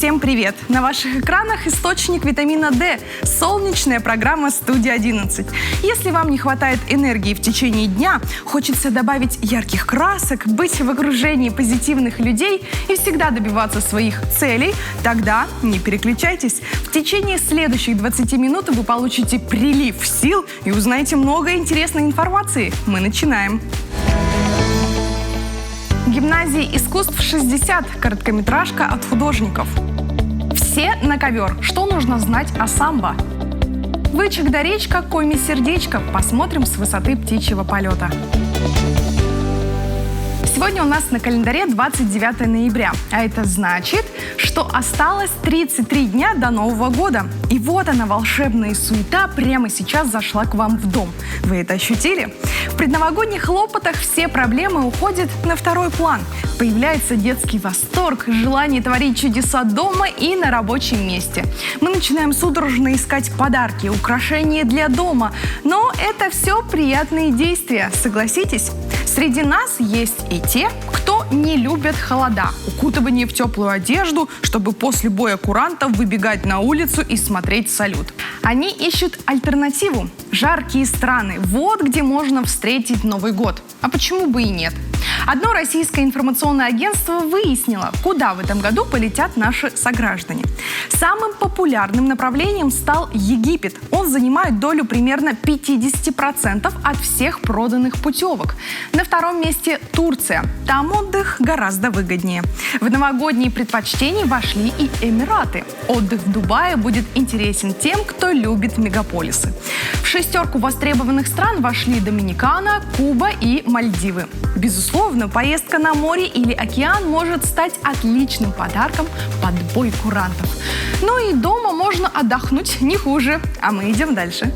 Всем привет! На ваших экранах источник витамина D – солнечная программа «Студия-11». Если вам не хватает энергии в течение дня, хочется добавить ярких красок, быть в окружении позитивных людей и всегда добиваться своих целей, тогда не переключайтесь. В течение следующих 20 минут вы получите прилив сил и узнаете много интересной информации. Мы начинаем. Гимназии искусств 60. Короткометражка от художников. Все на ковер. Что нужно знать о самбо? Вычек да речка, коми сердечко. Посмотрим с высоты птичьего полета. Сегодня у нас на календаре 29 ноября, а это значит, что осталось 33 дня до Нового года. И вот она, волшебная суета, прямо сейчас зашла к вам в дом. Вы это ощутили? В предновогодних хлопотах все проблемы уходят на второй план. Появляется детский восторг, желание творить чудеса дома и на рабочем месте. Мы начинаем судорожно искать подарки, украшения для дома. Но это все приятные действия, согласитесь? Среди нас есть и те, кто не любят холода, укутывание в теплую одежду, чтобы после боя курантов выбегать на улицу и смотреть салют. Они ищут альтернативу – жаркие страны. Вот где можно встретить Новый год. А почему бы и нет? Одно российское информационное агентство выяснило, куда в этом году полетят наши сограждане. Самым популярным направлением стал Египет. Он занимает долю примерно 50% от всех проданных путевок. На втором месте Турция. Там отдых гораздо выгоднее. В новогодние предпочтения вошли и Эмираты. Отдых в Дубае будет интересен тем, кто любит мегаполисы. В шестерку востребованных стран вошли Доминикана, Куба и Мальдивы. Безусловно, поездка на море или океан может стать отличным подарком под бой курантов. Ну и дома можно отдохнуть не хуже. А мы идем дальше.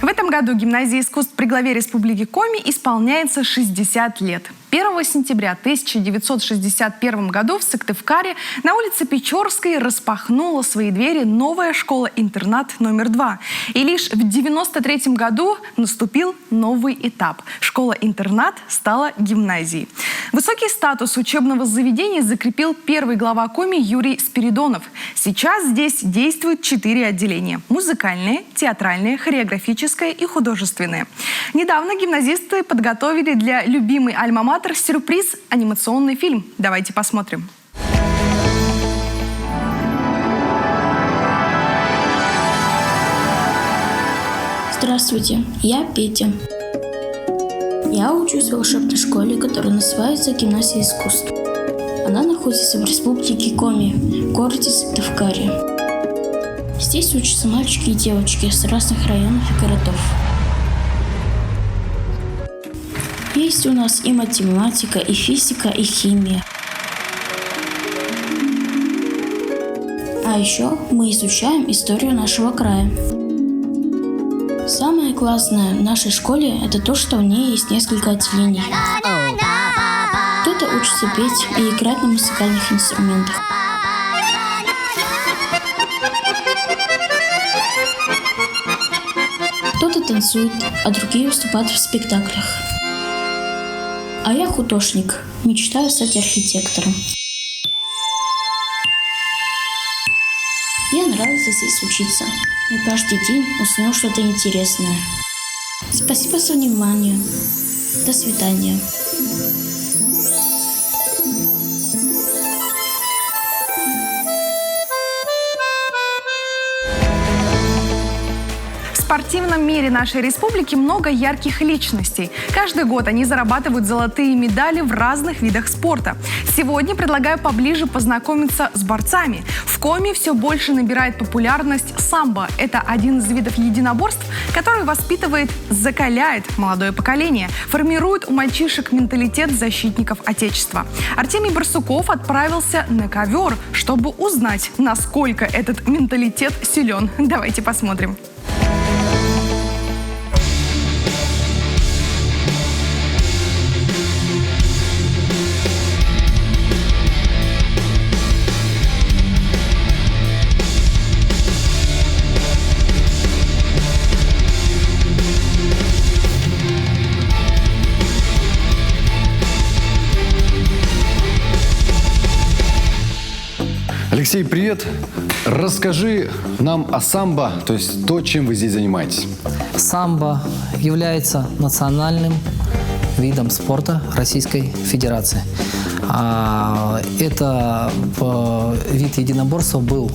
В этом году гимназии искусств при главе Республики Коми исполняется 60 лет. 1 сентября 1961 году в Сыктывкаре на улице Печорской распахнула свои двери новая школа-интернат номер 2. И лишь в 1993 году наступил новый этап. Школа-интернат стала гимназией. Высокий статус учебного заведения закрепил первый глава Коми Юрий Спиридонов. Сейчас здесь действует 4 отделения – музыкальное, театральное, хореографическое и художественное. Недавно гимназисты подготовили для любимой альма-матер сюрприз – анимационный фильм. Давайте посмотрим. Здравствуйте, я Петя. Я учусь в волшебной школе, которая называется Гимназия искусств. Она находится в республике Коми, в городе Сыктывкаре. Здесь учатся мальчики и девочки с разных районов и городов. Есть у нас и математика, и физика, и химия. А еще мы изучаем историю нашего края. Самое классное в нашей школе – это то, что в ней есть несколько отделений. Кто-то учится петь и играть на музыкальных инструментах. Кто-то танцует, а другие выступают в спектаклях. А я художник, мечтаю стать архитектором. Мне нравится здесь учиться. Я каждый день узнаю что-то интересное. Спасибо за внимание. До свидания. В спортивном мире нашей республики много ярких личностей. Каждый год они зарабатывают золотые медали в разных видах спорта. Сегодня предлагаю поближе познакомиться с борцами. В Коми все больше набирает популярность самбо. Это один из видов единоборств, который воспитывает, закаляет молодое поколение, формирует у мальчишек менталитет защитников Отечества. Артемий Барсуков отправился на ковер, чтобы узнать, насколько этот менталитет силен. Давайте посмотрим. Алексей, привет. Расскажи нам о самбо, то есть то, чем вы здесь занимаетесь. Самбо является национальным видом спорта Российской Федерации. Это вид единоборства был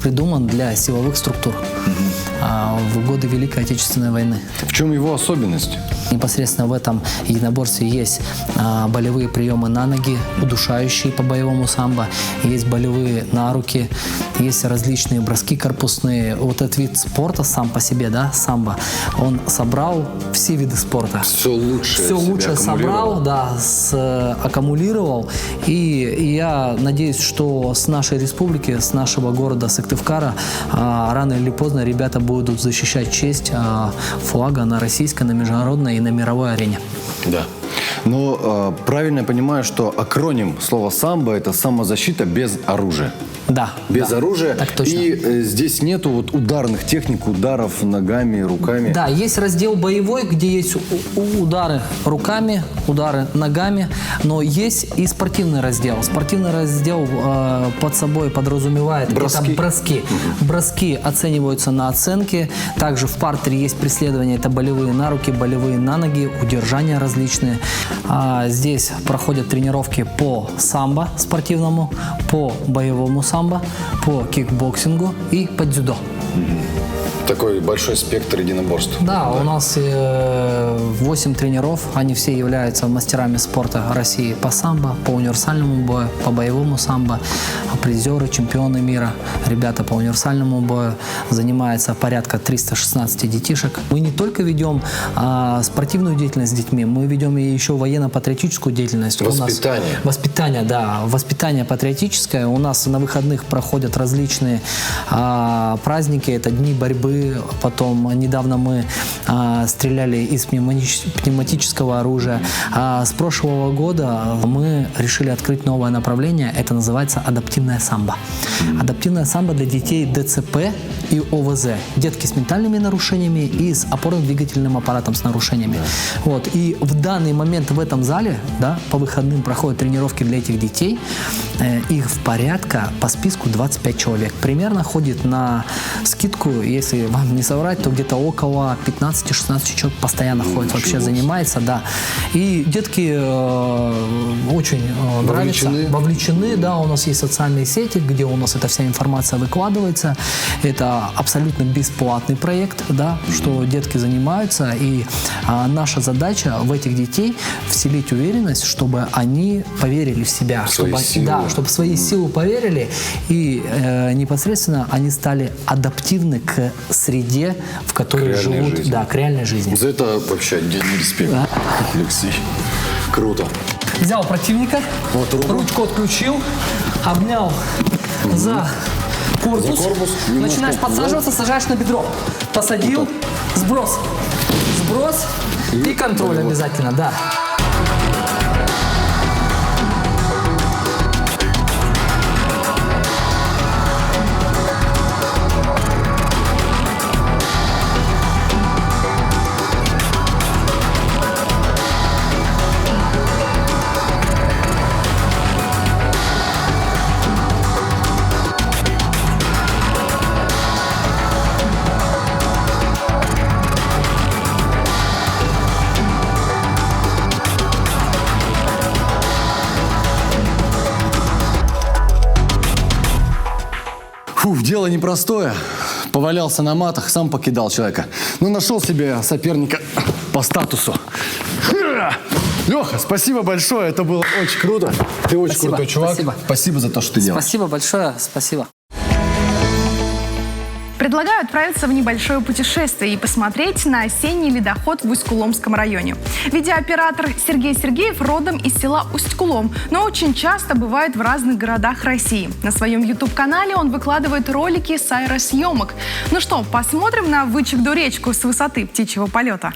придуман для силовых структур в годы Великой Отечественной войны. В чем его особенность? Непосредственно в этом единоборстве есть болевые приемы на ноги, удушающие по боевому самбо, есть болевые на руки, есть различные броски корпусные. Вот этот вид спорта сам по себе, да, самбо, он собрал все виды спорта. Все лучшее собрал, да, аккумулировал. И я надеюсь, что с нашей республики, с нашего города Сыктывкара рано или поздно ребята будут защищать честь флага на российской, на международной и на мировой арене. Да. Но правильно я понимаю, что акроним слова самбо – это самозащита без оружия. Да. Без оружия. Так точно. И здесь нету вот ударных техник, ударов ногами, руками. Да, есть раздел боевой, где есть удары руками, удары ногами, но есть и спортивный раздел. Спортивный раздел под собой подразумевает броски. Это броски. Броски оцениваются на оценки. Также в партере есть преследования, это болевые на руки, болевые на ноги, удержания различные. Здесь проходят тренировки по самбо спортивному, по боевому самбо, по кикбоксингу и по дзюдо. Такой большой спектр единоборств. Да, у нас 8 тренеров, они все являются мастерами спорта России по самбо, по универсальному бою, по боевому самбо, призеры, чемпионы мира. Ребята по универсальному бою занимаются порядка 316 детишек. Мы не только ведем спортивную деятельность с детьми, мы ведем и еще военно-патриотическую деятельность. Воспитание. Воспитание, да, воспитание патриотическое. У нас на выходных проходят различные праздники, это дни борьбы. Потом недавно мы стреляли из пневматического оружия. С прошлого года мы решили открыть новое направление. Это называется адаптивная самбо. Адаптивная самбо для детей ДЦП и ОВЗ. Детки с ментальными нарушениями и с опорно-двигательным аппаратом с нарушениями. Вот. И в данный момент в этом зале, да, по выходным проходят тренировки для этих детей. Их в порядка по списку 25 человек. Примерно ходит на скидку, если вам не соврать, то где-то около 15-16 человек постоянно ходит, вообще занимается, да. И детки очень нравятся, вовлечены, да, у нас есть социальные сети, где у нас эта вся информация выкладывается. Это абсолютно бесплатный проект, да, что детки занимаются, и наша задача в этих детей вселить уверенность, чтобы они поверили в себя, чтобы в свои силы поверили, и непосредственно они стали адаптивны к среде, в которой живут, жизни. Да, к реальной жизни. За это вообще отдельный респект, да. Алексей. Круто. Взял противника, вот ручку отключил, обнял за корпус, начинаешь подсаживаться, сажаешь на бедро, посадил, сброс, и контроль обязательно, да. Фух, дело непростое. Повалялся на матах, сам покидал человека. Но нашел себе соперника по статусу. Леха, спасибо большое, это было очень круто. Ты очень крутой чувак. Спасибо за то, что ты делаешь. Спасибо большое, спасибо. Предлагаю отправиться в небольшое путешествие и посмотреть на осенний ледоход в Усть-Куломском районе. Видеооператор Сергей Сергеев родом из села Усть-Кулом, но очень часто бывает в разных городах России. На своем YouTube-канале он выкладывает ролики с аэросъемок. Ну что, посмотрим на Вычегду речку с высоты птичьего полета.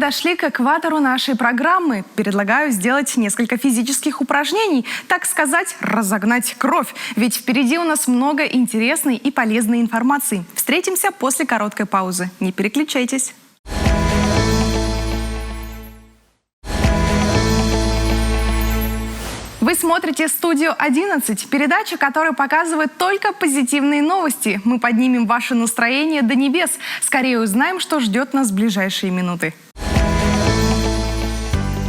подошли к экватору нашей программы. Предлагаю сделать несколько физических упражнений, так сказать, разогнать кровь. Ведь впереди у нас много интересной и полезной информации. Встретимся после короткой паузы. Не переключайтесь. Вы смотрите «Студию 11», передача, которая показывает только позитивные новости. Мы поднимем ваше настроение до небес. Скорее узнаем, что ждет нас в ближайшие минуты.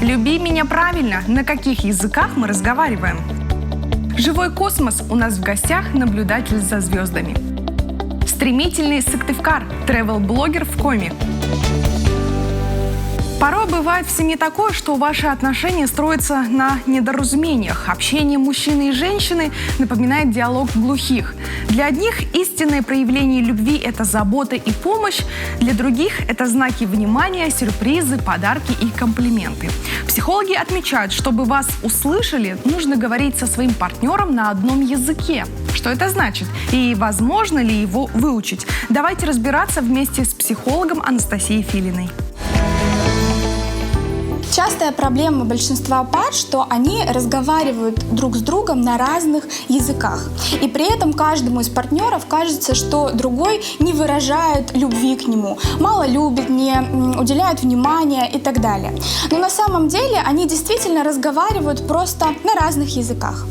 «Люби меня правильно». На каких языках мы разговариваем? Живой космос. У нас в гостях наблюдатель за звездами. Стремительный Сыктывкар. Тревел-блогер в коме. Порой бывает в семье такое, что ваши отношения строятся на недоразумениях. Общение мужчины и женщины напоминает диалог глухих. Для одних истинное проявление любви – это забота и помощь, для других – это знаки внимания, сюрпризы, подарки и комплименты. Психологи отмечают, чтобы вас услышали, нужно говорить со своим партнером на одном языке. Что это значит? И возможно ли его выучить? Давайте разбираться вместе с психологом Анастасией Филиной. Частая проблема большинства пар, что они разговаривают друг с другом на разных языках. И при этом каждому из партнеров кажется, что другой не выражает любви к нему, мало любит, не уделяет внимания и так далее. Но на самом деле они действительно разговаривают просто на разных языках.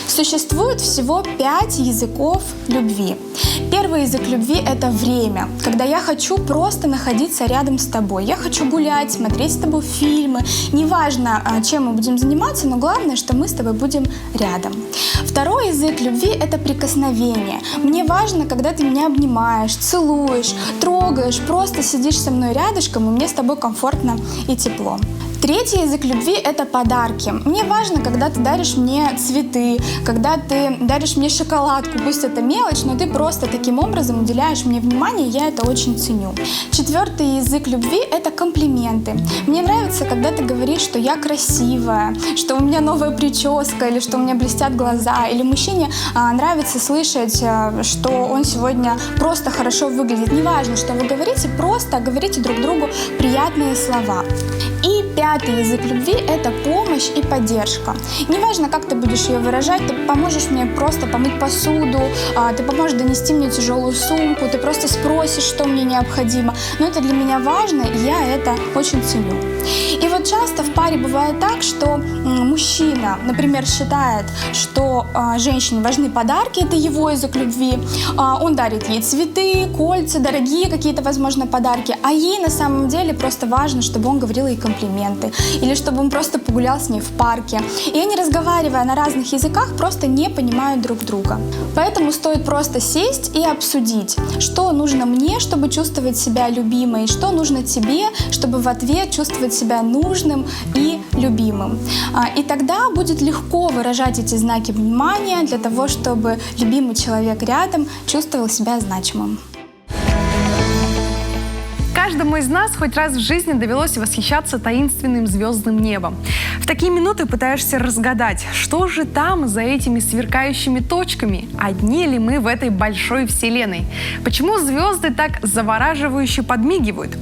Существует всего 5 языков любви. Первый язык любви – это время, когда я хочу просто находиться рядом с тобой. Я хочу гулять, смотреть с тобой фильмы. Неважно, чем мы будем заниматься, но главное, что мы с тобой будем рядом. Второй язык любви – это прикосновение. Мне важно, когда ты меня обнимаешь, целуешь, трогаешь, просто сидишь со мной рядышком, и мне с тобой комфортно и тепло. Третий язык любви – это подарки. Мне важно, когда ты даришь мне цветы, когда ты даришь мне шоколадку, пусть это мелочь, но ты просто таким образом уделяешь мне внимание, и я это очень ценю. Четвертый язык любви – это комплименты. Мне нравится, когда ты говоришь, что я красивая, что у меня новая прическа, или что у меня блестят глаза, или мужчине нравится слышать, что он сегодня просто хорошо выглядит. Неважно, что вы говорите, просто говорите друг другу приятные слова. И пятый язык любви – это помощь и поддержка. Неважно, как ты будешь ее выражать, ты поможешь мне просто помыть посуду, ты поможешь донести мне тяжелую сумку, ты просто спросишь, что мне необходимо. Но это для меня важно, и я это очень ценю. И вот часто в паре бывает так, что мужчина, например, считает, что женщине важны подарки, это его язык любви, он дарит ей цветы, кольца, дорогие какие-то, возможно, подарки, а ей на самом деле просто важно, чтобы он говорил ей комплименты, или чтобы он просто погулял с ней в парке. И они, разговаривая на разных языках, просто не понимают друг друга. Поэтому стоит просто сесть и обсудить, что нужно мне, чтобы чувствовать себя любимой, что нужно тебе, чтобы в ответ чувствовать себя нужным и любимым. И тогда будет легко выражать эти знаки внимания для того, чтобы любимый человек рядом чувствовал себя значимым. Каждому из нас хоть раз в жизни довелось восхищаться таинственным звездным небом. В такие минуты пытаешься разгадать, что же там за этими сверкающими точками? Одни ли мы в этой большой вселенной? Почему звезды так завораживающе подмигивают?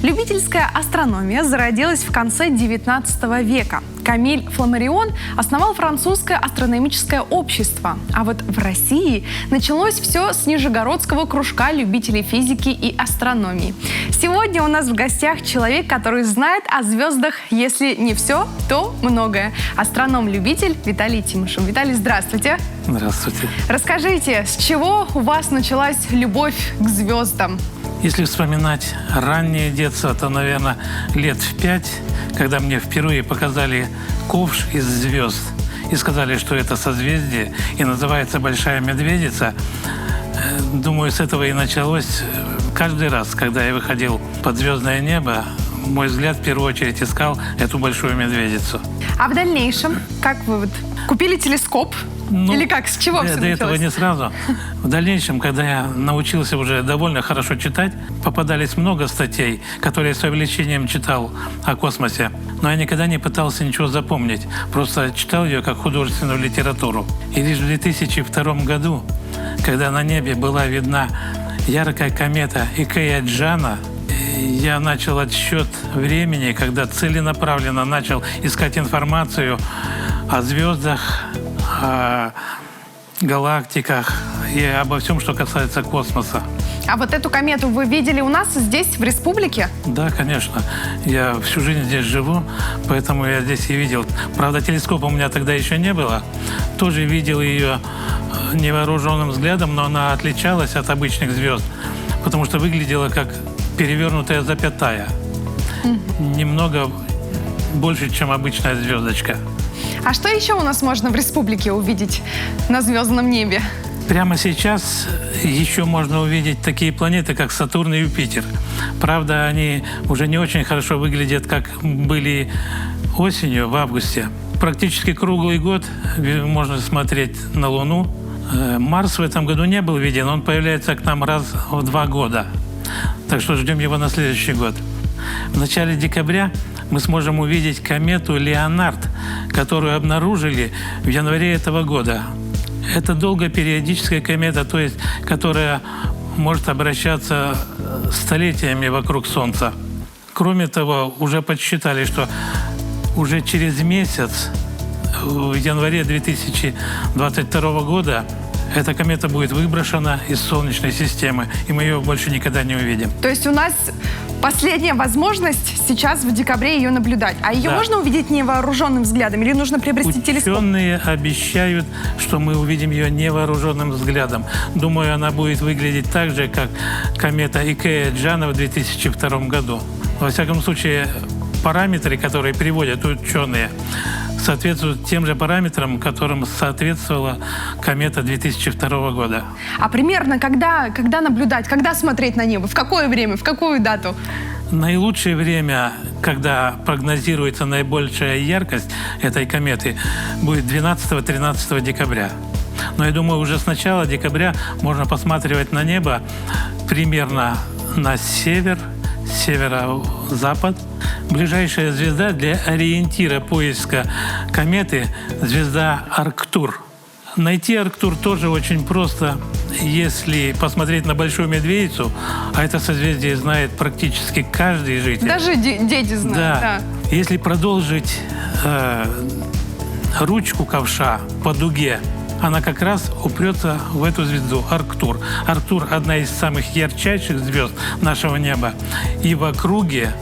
Любительская астрономия зародилась в конце XIX века. Камиль Фламарион основал французское астрономическое общество. А вот в России началось все с Нижегородского кружка любителей физики и астрономии. Сегодня у нас в гостях человек, который знает о звездах, если не все, то многое. Астроном-любитель Виталий Тимошев. Виталий, здравствуйте. Здравствуйте. Расскажите, с чего у вас началась любовь к звездам? Если вспоминать раннее детство, то, наверное, лет в 5, когда мне впервые показали ковш из звезд и сказали, что это созвездие и называется Большая Медведица, думаю, с этого и началось. Каждый раз, когда я выходил под звездное небо, мой взгляд в первую очередь искал эту Большую Медведицу. А в дальнейшем, как вы купили телескоп? Или как, с чего все началось? До этого не сразу. В дальнейшем, когда я научился уже довольно хорошо читать, попадались много статей, которые я с увлечением читал о космосе. Но я никогда не пытался ничего запомнить, просто читал ее как художественную литературу. И лишь в 2002 году, когда на небе была видна яркая комета Икея-Джана, я начал отсчет времени, когда целенаправленно начал искать информацию о звездах, о галактиках и обо всем, что касается космоса. А вот эту комету вы видели у нас здесь, в республике? Да, конечно. Я всю жизнь здесь живу, поэтому я здесь и видел. Правда, телескопа у меня тогда еще не было. Тоже видел ее невооруженным взглядом, но она отличалась от обычных звезд, потому что выглядела как перевернутая запятая. Немного больше, чем обычная звездочка. А что еще у нас можно в республике увидеть на звездном небе? Прямо сейчас еще можно увидеть такие планеты, как Сатурн и Юпитер. Правда, они уже не очень хорошо выглядят, как были осенью, в августе. Практически круглый год можно смотреть на Луну. Марс в этом году не был виден, он появляется к нам раз в 2 года. Так что ждем его на следующий год. В начале декабря мы сможем увидеть комету Леонард, которую обнаружили в январе этого года. Это долгопериодическая комета, то есть которая может обращаться столетиями вокруг Солнца. Кроме того, уже подсчитали, что уже через месяц, в январе 2022 года, эта комета будет выброшена из Солнечной системы, и мы ее больше никогда не увидим. То есть у нас последняя возможность сейчас в декабре ее наблюдать. А ее можно увидеть невооруженным взглядом или нужно приобрести телескоп? Ученые обещают, что мы увидим ее невооруженным взглядом. Думаю, она будет выглядеть так же, как комета Икея-Джана в 2002 году. Во всяком случае, параметры, которые приводят ученые, соответствуют тем же параметрам, которым соответствовала комета 2002 года. А примерно когда наблюдать, когда смотреть на небо, в какое время, в какую дату? Наилучшее время, когда прогнозируется наибольшая яркость этой кометы, будет 12-13 декабря. Но я думаю, уже с начала декабря можно посматривать на небо примерно на север, северо-запад. Ближайшая звезда для ориентира поиска кометы — звезда Арктур. Найти Арктур тоже очень просто, если посмотреть на Большую Медведицу, а это созвездие знает практически каждый житель. Даже дети знают. Да. Если продолжить ручку ковша по дуге, она как раз упрется в эту звезду Арктур. Арктур — одна из самых ярчайших звезд нашего неба. И в округе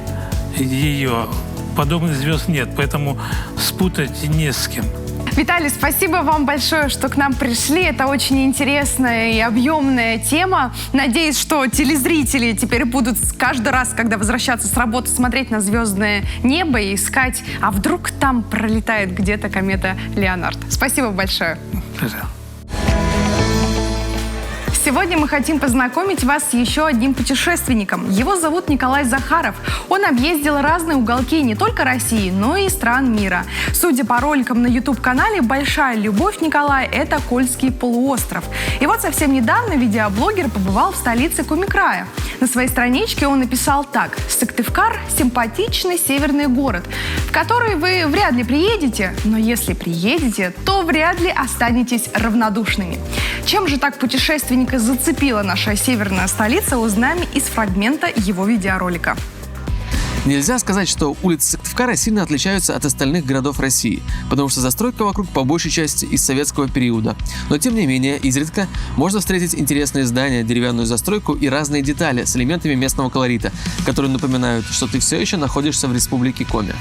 ее подобных звезд нет, поэтому спутать не с кем. Виталий, спасибо вам большое, что к нам пришли. Это очень интересная и объемная тема. Надеюсь, что телезрители теперь будут каждый раз, когда возвращаться с работы, смотреть на звездное небо и искать, а вдруг там пролетает где-то комета Леонард. Спасибо большое. Пожалуйста. Сегодня мы хотим познакомить вас с еще одним путешественником. Его зовут Николай Захаров. Он объездил разные уголки не только России, но и стран мира. Судя по роликам на YouTube-канале, большая любовь Николая – это Кольский полуостров. И вот совсем недавно видеоблогер побывал в столице Коми-края. На своей страничке он написал так: «Сыктывкар – симпатичный северный город, в который вы вряд ли приедете, но если приедете, то вряд ли останетесь равнодушными». Чем же так путешественника зацепила наша северная столица, узнаем из фрагмента его видеоролика. Нельзя сказать, что улицы Сыктывкара сильно отличаются от остальных городов России, потому что застройка вокруг по большей части из советского периода. Но тем не менее, изредка можно встретить интересные здания, деревянную застройку и разные детали с элементами местного колорита, которые напоминают, что ты все еще находишься в республике Коми.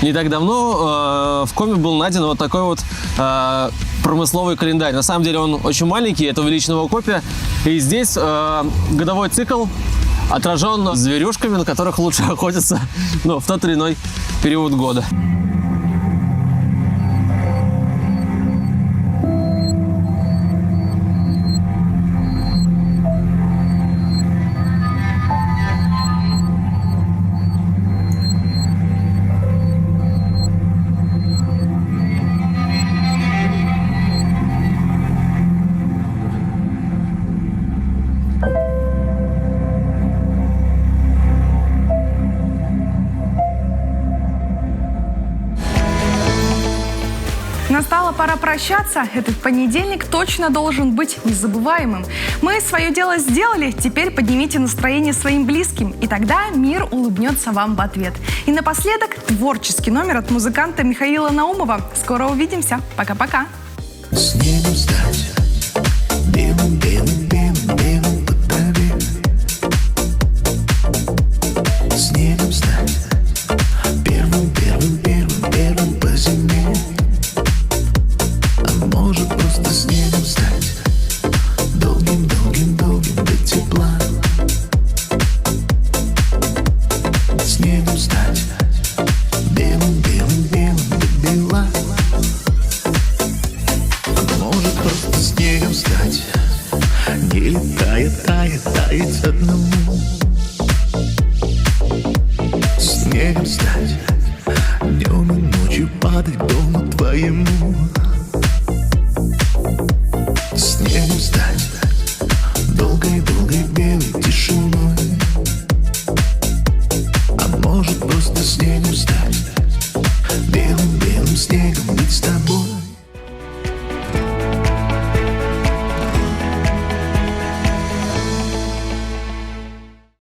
Не так давно в Коми был найден вот такой вот промысловый календарь. На самом деле он очень маленький, это увеличенного копия, и здесь годовой цикл отражен зверюшками, на которых лучше охотиться в тот или иной период года. Настала пора прощаться. Этот понедельник точно должен быть незабываемым. Мы свое дело сделали, теперь поднимите настроение своим близким, и тогда мир улыбнется вам в ответ. И напоследок творческий номер от музыканта Михаила Наумова. Скоро увидимся. Пока-пока. Снегом стать, белым, белым, белым, белым по траве. Снегом стать, первым, первым, первым, первым по зиме. А может просто снегом стать, долгим, долгим, долгим до тепла. Снегом стать, белым, белым, белым до бела. Может просто снегом стать, не летая, тая, таять одному. Снегом стать, днем и ночью падать дому твоему.